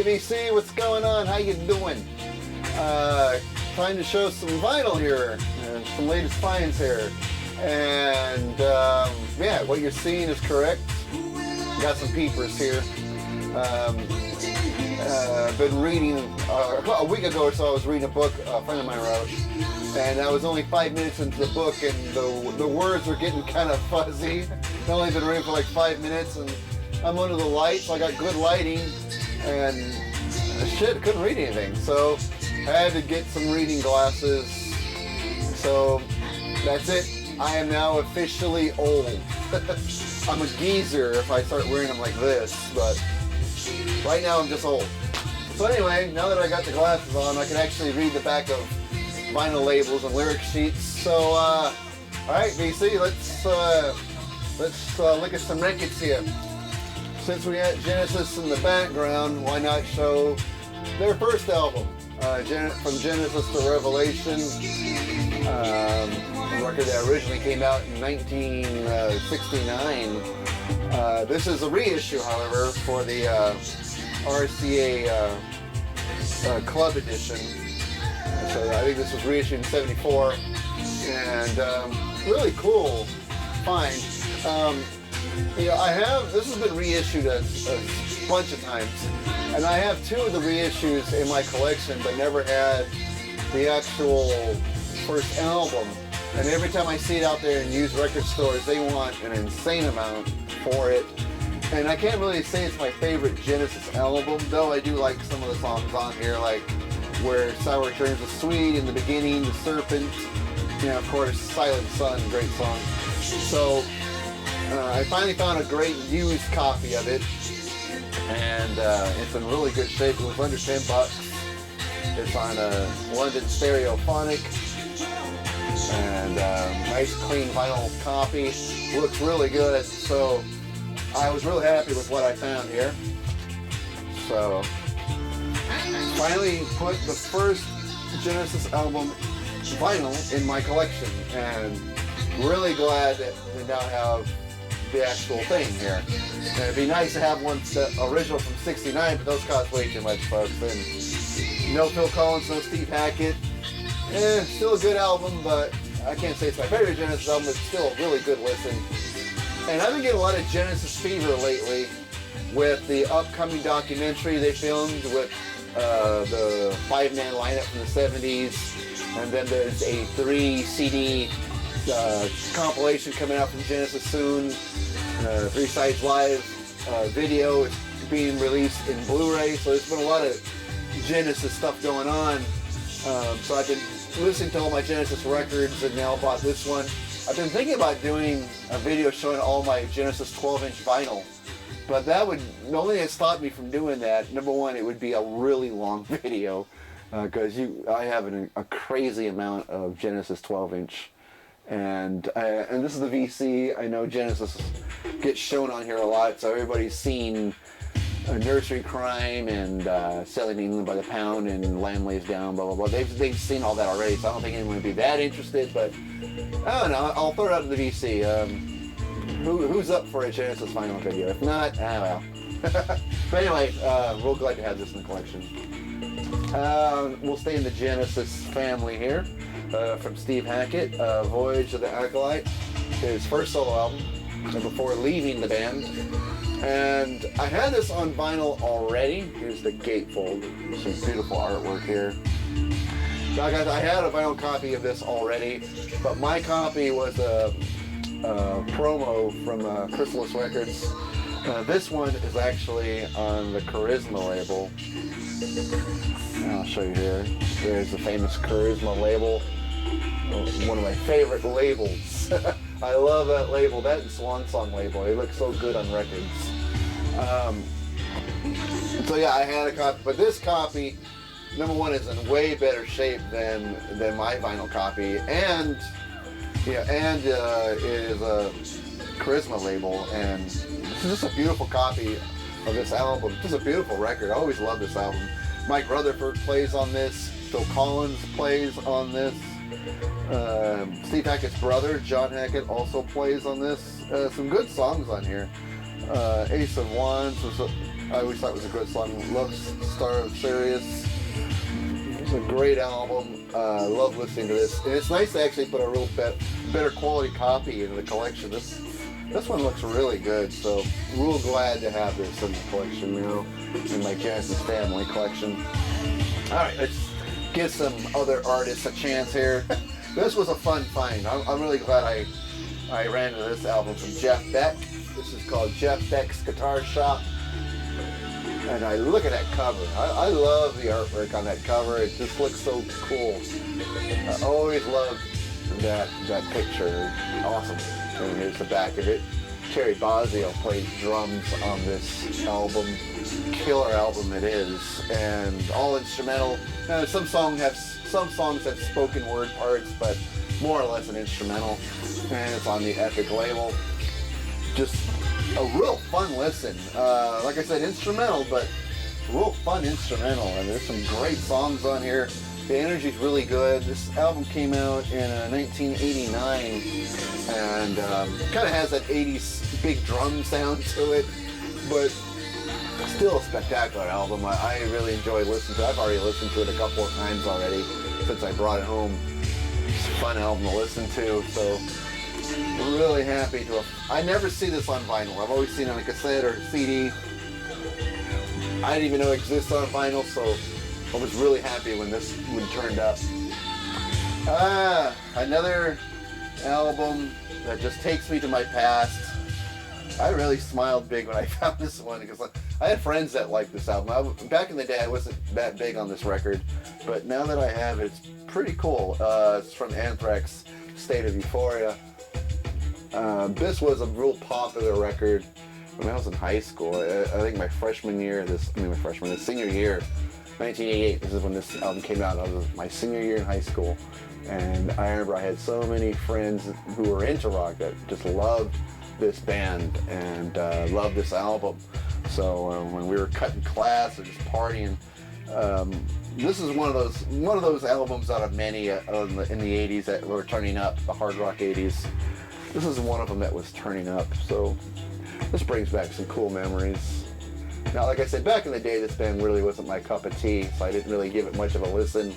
Hey VC, what's going on? How you doing? Trying to show some vinyl here, some latest finds here. And yeah, what you're seeing is correct. Got some peepers here. Been reading, a week ago or so I was reading a book a friend of mine wrote, and I was only 5 minutes into the book and the words were getting kind of fuzzy. I've only been reading for like 5 minutes and I'm under the light, so I got good lighting, and shit, couldn't read anything. So I had to get some reading glasses. So that's it. I am now officially old. I'm a geezer if I start wearing them like this, but right now I'm just old. So anyway, now that I got the glasses on, I can actually read the back of vinyl labels and lyric sheets. So, all right, VC, let's look at some records here. Since we had Genesis in the background, why not show their first album, from Genesis to Revelation, a record that originally came out in 1969. This is a reissue, however, for the RCA Club Edition. So I think this was reissued in '74, and really cool find. This has been reissued a bunch of times, and I have 2 of the reissues in my collection, but never had the actual first album. And every time I see it out there in used record stores, they want an insane amount for it. And I can't really say it's my favorite Genesis album, though I do like some of the songs on here, like Where Sour Turns to Sweet, In the Beginning, The Serpent, of course, Silent Sun, great song. So I finally found a great used copy of it, and it's in really good shape. It was under $10. It's on a London Stereophonic, and nice clean vinyl copy. Looks really good, so I was really happy with what I found here. So finally put the first Genesis album vinyl in my collection, and really glad that we now have the actual thing here. And it'd be nice to have one original from '69, but those cost way too much, folks. And no Phil Collins, no Steve Hackett. Still a good album, but I can't say it's my favorite Genesis album. It's still a really good listen. And I've been getting a lot of Genesis fever lately with the upcoming documentary they filmed with the 5-man lineup from the '70s, and then there's a 3 CD compilation coming out from Genesis soon. 3 Sides Live video is being released in Blu-ray, so there's been a lot of Genesis stuff going on. So I've been listening to all my Genesis records and now bought this one. I've been thinking about doing a video showing all my Genesis 12-inch vinyl, but the only thing that stopped me from doing that, number one, it would be a really long video, because I have a crazy amount of Genesis 12-inch. And this is the VC. I know Genesis gets shown on here a lot, so everybody's seen Nursery Crime and Selling England by the Pound and Lamb Lays Down, blah, blah, blah. They've seen all that already, so I don't think anyone would be that interested, but I don't know. I'll throw it out to the VC. Who's up for a Genesis vinyl video? If not, well. But anyway, real glad to have this in the collection. We'll stay in the Genesis family here. From Steve Hackett, Voyage of the Acolyte, his first solo album, before leaving the band. And I had this on vinyl already. Here's the gatefold. Some beautiful artwork here. So I had a vinyl copy of this already, but my copy was a promo from Chrysalis Records. This one is actually on the Charisma label. I'll show you here. There's the famous Charisma label. One of my favorite labels. I love that label. That Swan Song label. It looks so good on records. So yeah, I had a copy, but this copy, number one, is in way better shape than my vinyl copy, and it is a Charisma label, and this is just a beautiful copy of this album. This is a beautiful record. I always love this album. Mike Rutherford plays on this. Phil Collins plays on this. Steve Hackett's brother, John Hackett, also plays on this. Some good songs on here. Ace of Wands was I always thought it was a good song. Love Star of Sirius. It's a great album. Love listening to this. And it's nice to actually put a real better quality copy in the collection. This one looks really good, so real glad to have this in the collection now, in my Genesis family collection. All right, let's give some other artists a chance here. This was a fun find. I'm really glad I ran into this album from Jeff Beck. This is called Jeff Beck's Guitar Shop. And I look at that cover. I love the artwork on that cover. It just looks so cool. I always loved that picture. Awesome. And here's the back of it. Terry Bozzio plays drums on this album. Killer album it is. And all instrumental. Now, some songs have spoken word parts, but more or less an instrumental. And it's on the Epic label. Just a real fun listen. Like I said, instrumental, but real fun instrumental. And there's some great songs on here. The energy's really good. This album came out in 1989 and kind of has that 80s big drum sound to it, but still a spectacular album. I really enjoy listening to it. I've already listened to it a couple of times already since I brought it home. It's a fun album to listen to, so really happy to have. I never see this on vinyl. I've always seen it on a cassette or CD. I didn't even know it existed on vinyl, so I was really happy when this one turned up. Another album that just takes me to my past. I really smiled big when I found this one because I had friends that liked this album. Back in the day, I wasn't that big on this record, but now that I have it, it's pretty cool. It's from Anthrax, State of Euphoria. This was a real popular record when I was in high school. I think my senior year, 1988. This is when this album came out. It was my senior year in high school, and I remember I had so many friends who were into rock that just loved this band and loved this album. So when we were cutting class or just partying, this is one of those albums out of many in the 80s that were turning up, the hard rock 80s. This is one of them that was turning up. So this brings back some cool memories. Now, like I said, back in the day, this band really wasn't my cup of tea, so I didn't really give it much of a listen.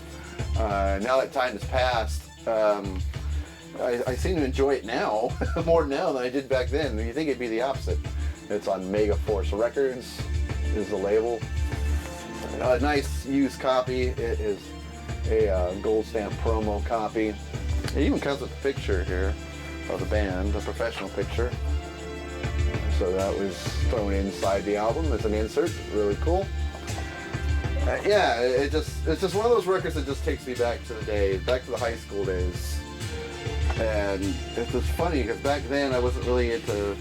Now that time has passed, I seem to enjoy it now, more now than I did back then. You think it'd be the opposite. It's on Mega Force Records, is the label. A nice used copy. It is a gold stamp promo copy. It even comes with a picture here of the band, a professional picture. So that was thrown inside the album as an insert. Really cool. Yeah, it's just one of those records that just takes me back to the days, back to the high school days. And it's just funny because back then I wasn't really into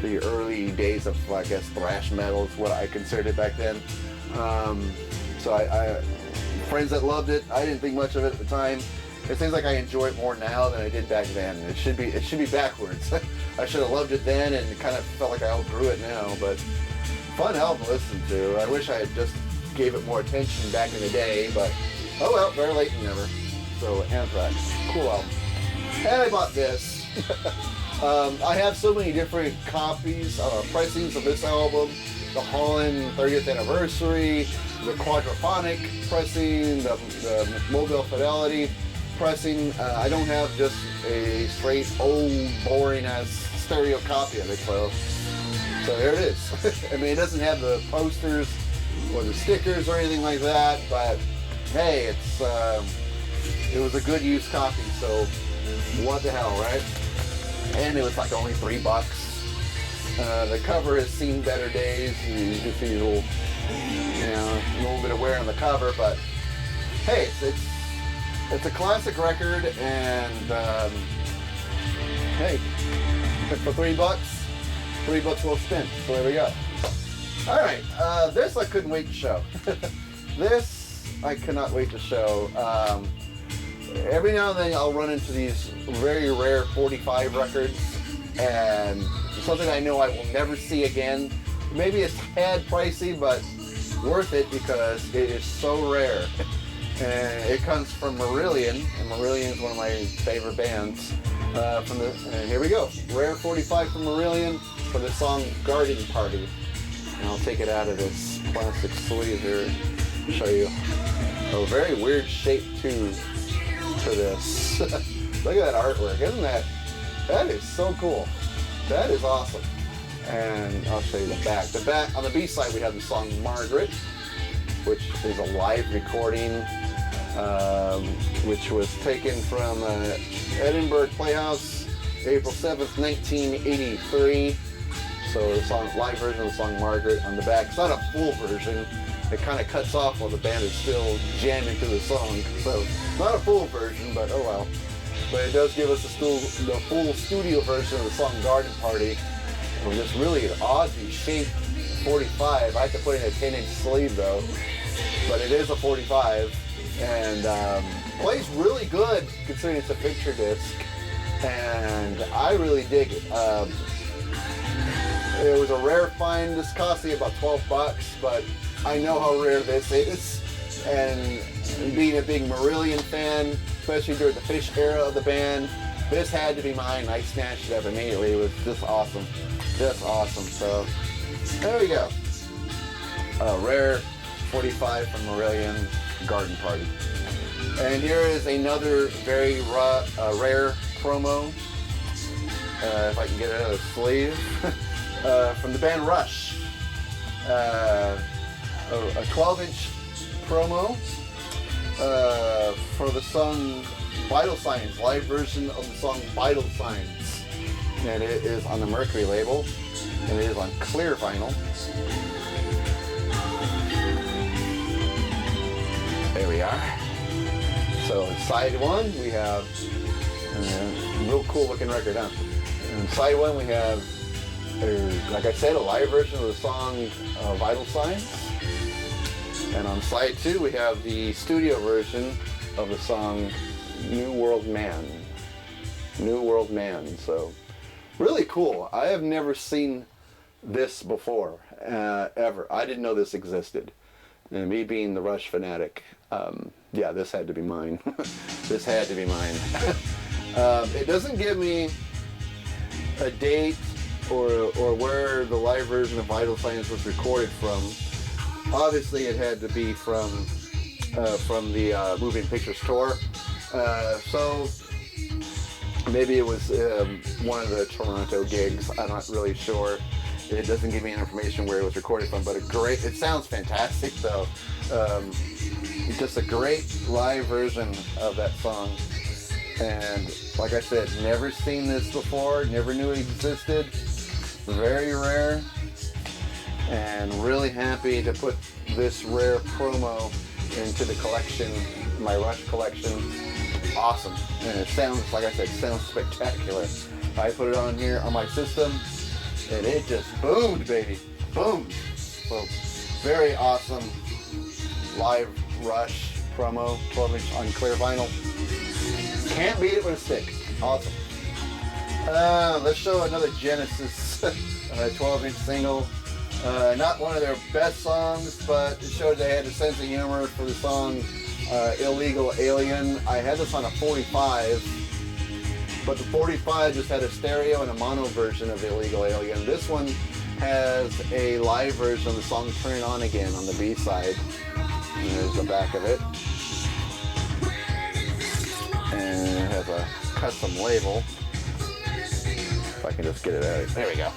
the early days of, I guess, thrash metal is what I considered it back then. So I friends that loved it, I didn't think much of it at the time. It seems like I enjoy it more now than I did back then. It should be backwards. I should have loved it then and kind of felt like I outgrew it now, but fun album to listen to. I wish I had just gave it more attention back in the day, but oh well, better late than never. So Anthrax, cool album. And I bought this. I have so many different copies, pressings of this album. The Holland 30th anniversary, the quadraphonic pressing, the Mobile Fidelity pressing. I don't have just a straight old boring ass stereo copy of it, so there it is. I mean, it doesn't have the posters or the stickers or anything like that, but hey, it was a good used copy, so what the hell, right? And it was like only $3. The cover has seen better days. You can see a little bit of wear on the cover, but hey, it's a classic record, and hey, for $3, $3 well spent. So there we go. All right, this I couldn't wait to show. This I cannot wait to show. Every now and then I'll run into these very rare 45 records, and something I know I will never see again. Maybe it's a tad pricey, but worth it because it is so rare. And it comes from Marillion, and Marillion is one of my favorite bands. Here we go, rare 45 from Marillion for the song Garden Party. And I'll take it out of this plastic sleeve here and show you a very weird shape too to this. Look at that artwork, isn't that is so cool. That is awesome. And I'll show you the back. The back, on the B side we have the song Margaret, which is a live recording, which was taken from Edinburgh Playhouse, April 7th, 1983. So the song, live version of the song Margaret on the back. It's not a full version. It kind of cuts off while the band is still jamming to the song. So not a full version, but oh well. But it does give us the full studio version of the song Garden Party. With this really oddly shaped 45. I have to put in a 10-inch sleeve though. But it is a 45. And plays really good considering it's a picture disc. And I really dig it. It was a rare find. This cost me about 12 bucks, but I know how rare this is. And being a big Marillion fan, especially during the Fish era of the band, this had to be mine. I snatched it up immediately. It was just awesome. Just awesome. So there we go. A rare 45 from Marillion, Garden Party. And here is another very rare promo. If I can get it out of the sleeve. From the band Rush. A 12-inch promo for the song Vital Signs, live version of the song Vital Signs. And it is on the Mercury label, and it is on clear vinyl. There we are. So side one, we have real cool looking record, huh? And side one, we have, like I said, a live version of the song Vital Signs. And on side two, we have the studio version of the song New World Man. New World Man. So really cool. I have never seen this before, ever. I didn't know this existed. And me being the Rush fanatic, yeah, this had to be mine. This had to be mine. It doesn't give me a date or where the live version of Vital Signs was recorded from. Obviously, it had to be from the Moving Pictures tour. So maybe it was one of the Toronto gigs. I'm not really sure. It doesn't give me any information where it was recorded from, but it sounds fantastic though. Just a great live version of that song. And like I said, never seen this before, never knew it existed. Very rare. And really happy to put this rare promo into the collection, my Rush collection. Awesome. And it sounds, like I said, sounds spectacular. I put it on here on my system, and it just boomed, baby. Boom. So, very awesome live Rush promo, 12-inch on clear vinyl. Can't beat it with a stick. Awesome. Let's show another Genesis 12-inch single. Not one of their best songs, but it showed they had a sense of humor for the song Illegal Alien. I had this on a 45, but the 45 just had a stereo and a mono version of Illegal Alien. This one has a live version of the song Turn It On Again on the B side. And there's the back of it. And it has a custom label. If I can just get it out. There we go.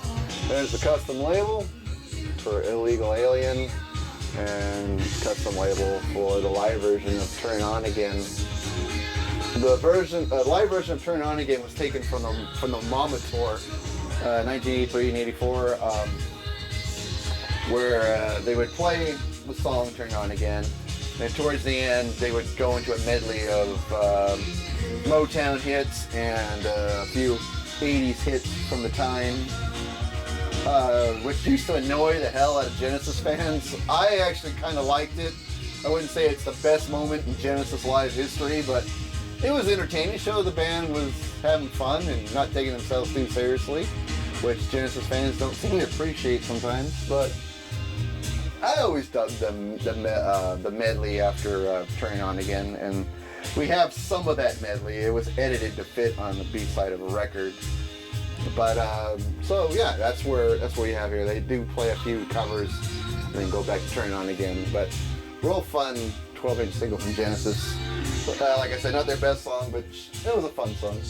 There's the custom label for Illegal Alien, and custom label for the live version of Turn On Again. The live version of Turn On Again was taken from the Mama Tour, 1983 and 84, where they would play the song Turn On Again, and towards the end they would go into a medley of Motown hits and a few 80s hits from the time. Which used to annoy the hell out of Genesis fans. I actually kind of liked it. I wouldn't say it's the best moment in Genesis live history, but it was entertaining. It showed the band was having fun and not taking themselves too seriously, which Genesis fans don't seem to appreciate sometimes. But I always dug the medley after Turning On Again, and we have some of that medley. It was edited to fit on the B side of a record. But so yeah, that's where you have here. They do play a few covers, and then go back to turn it on again. But real fun 12-inch single from Genesis. Like I said, not their best song, but it was a fun song.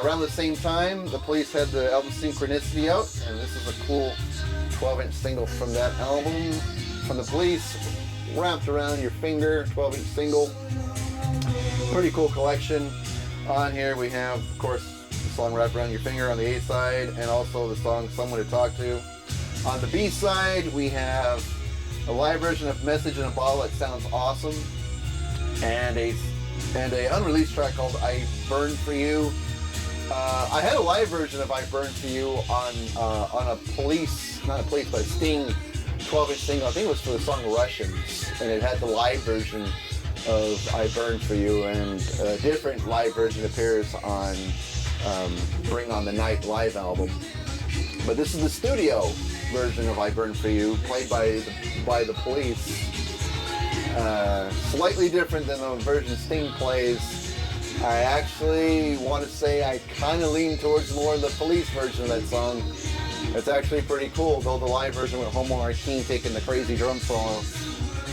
Around the same time, the Police had the album Synchronicity out, and this is a cool 12-inch single from that album. From the Police, Wrapped Around Your Finger, 12-inch single. Pretty cool collection. On here we have, of course, the song Wrapped Around Your Finger on the A side, and also the song Someone to Talk to. On the B side, we have a live version of Message in a Bottle that sounds awesome, and a unreleased track called I Burn For You. I had a live version of I Burn For You on a Police, not a Police, but a Sting 12-inch single. I think it was for the song Russians, and it had the live version of I Burn For You, and a different live version appears on Bring On The Night live album. But this is the studio version of I Burn For You, played by the Police. Slightly different than the version Sting plays. I actually want to say I kind of lean towards more of the Police version of that song. It's actually pretty cool, though the live version with Homo Martine taking the crazy drum solo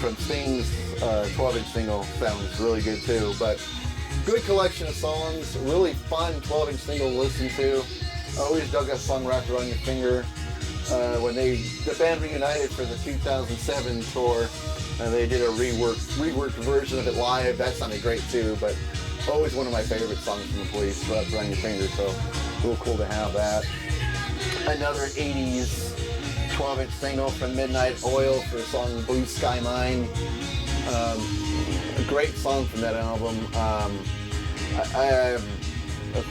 from Sting's 12-inch single sounds really good too. But good collection of songs, really fun 12-inch single to listen to. I always dug that song Wrapped Around Your Finger. When the band reunited for the 2007 tour, and they did a reworked version of it live. That sounded great too, but always one of my favorite songs from the Police, Wrapped Around Your Finger, so real cool to have that. Another 80s 12-inch single from Midnight Oil for the song Blue Sky Mine. A great song from that album.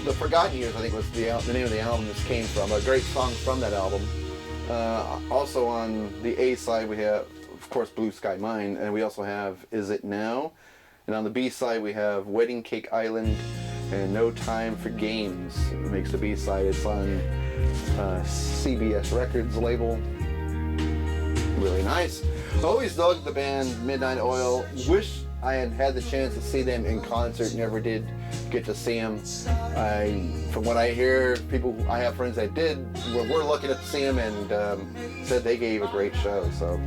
The Forgotten Years, I think, was the name of the album this came from. A great song from that album. Also on the A side we have, of course, Blue Sky Mine, and we also have Is It Now? And on the B side we have Wedding Cake Island and No Time for Games. It makes the B side. It's on CBS Records label. Really nice. Always dug the band Midnight Oil. Wish I had had the chance to see them in concert. Never did get to see them. From what I hear, I have friends that did, were lucky to see them, and said they gave a great show. So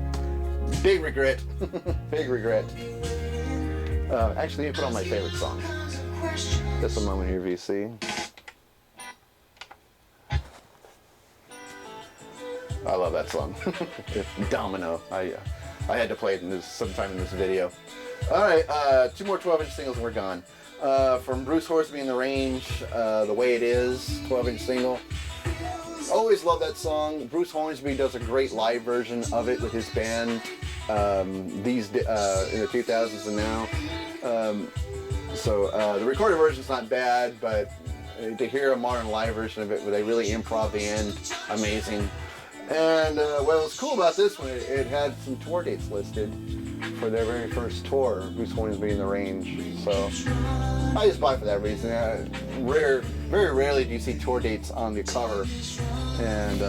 big regret. Big regret. Actually, let me put on my favorite song. Just a moment here, VC. I love that song. Domino. I had to play it sometime in this video. Alright, 2 more 12-inch singles and we're gone. From Bruce Hornsby in the Range, The Way It Is, 12-inch single. Always love that song. Bruce Hornsby does a great live version of it with his band in the 2000s and now. The recorded version's not bad, but to hear a modern live version of it where they really improv the end, amazing. And what was cool about this one, it had some tour dates listed for their very first tour, Bruce Hornsby in the Range. So I just bought it for that reason. Very rarely do you see tour dates on the cover, and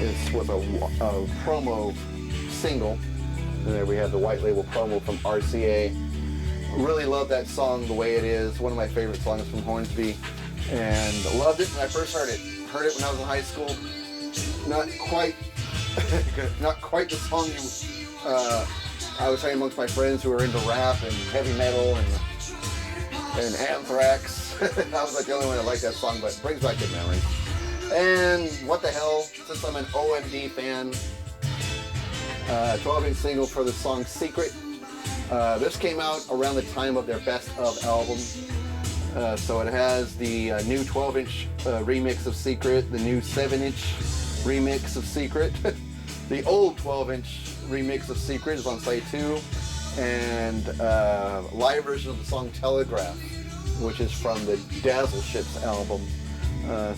it's with a promo single. And there we have the white label promo from RCA. Really love that song, The Way It Is. One of my favorite songs from Hornsby, and loved it when I first heard it. Heard it when I was in high school. Not quite the song I was hearing amongst my friends who were into rap and heavy metal and Anthrax. I was like the only one that liked that song, but it brings back good memories. And what the hell, since I'm an OMD fan, 12-inch single for the song Secret. This came out around the time of their Best Of album. So it has the new 12-inch remix of Secret, the new 7-inch remix of Secret. The old 12-inch remix of Secret is on side 2, and live version of the song Telegraph, which is from the Dazzle Ships album.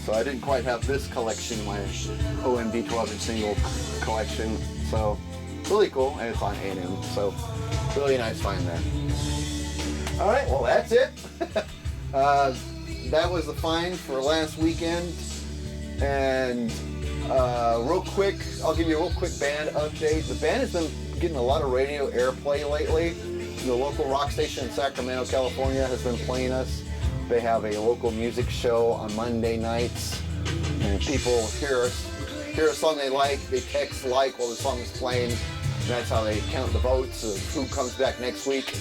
So I didn't quite have this collection in my OMD 12-inch single collection. So really cool, and it's on A&M. So really nice find there. All right, well that's it. That was the find for last weekend, and real quick, I'll give you a real quick band update. The band has been getting a lot of radio airplay lately. The local rock station in Sacramento, California has been playing us. They have a local music show on Monday nights, and people hear a song they like, they text like while the song is playing, and that's how they count the votes of who comes back next week.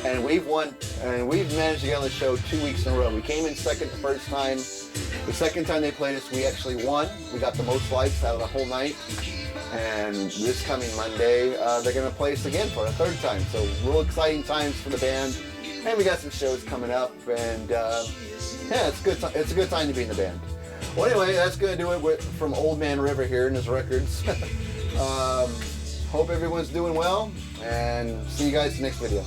And we've managed to get on the show 2 weeks in a row. We came in second the first time. The second time they played us, we actually won. We got the most likes out of the whole night. And this coming Monday, they're going to play us again for a third time. So real exciting times for the band. And we got some shows coming up. And yeah, it's a good time to be in the band. Well, anyway, that's going to do it from Old Man River here in his records. Hope everyone's doing well. And see you guys next video.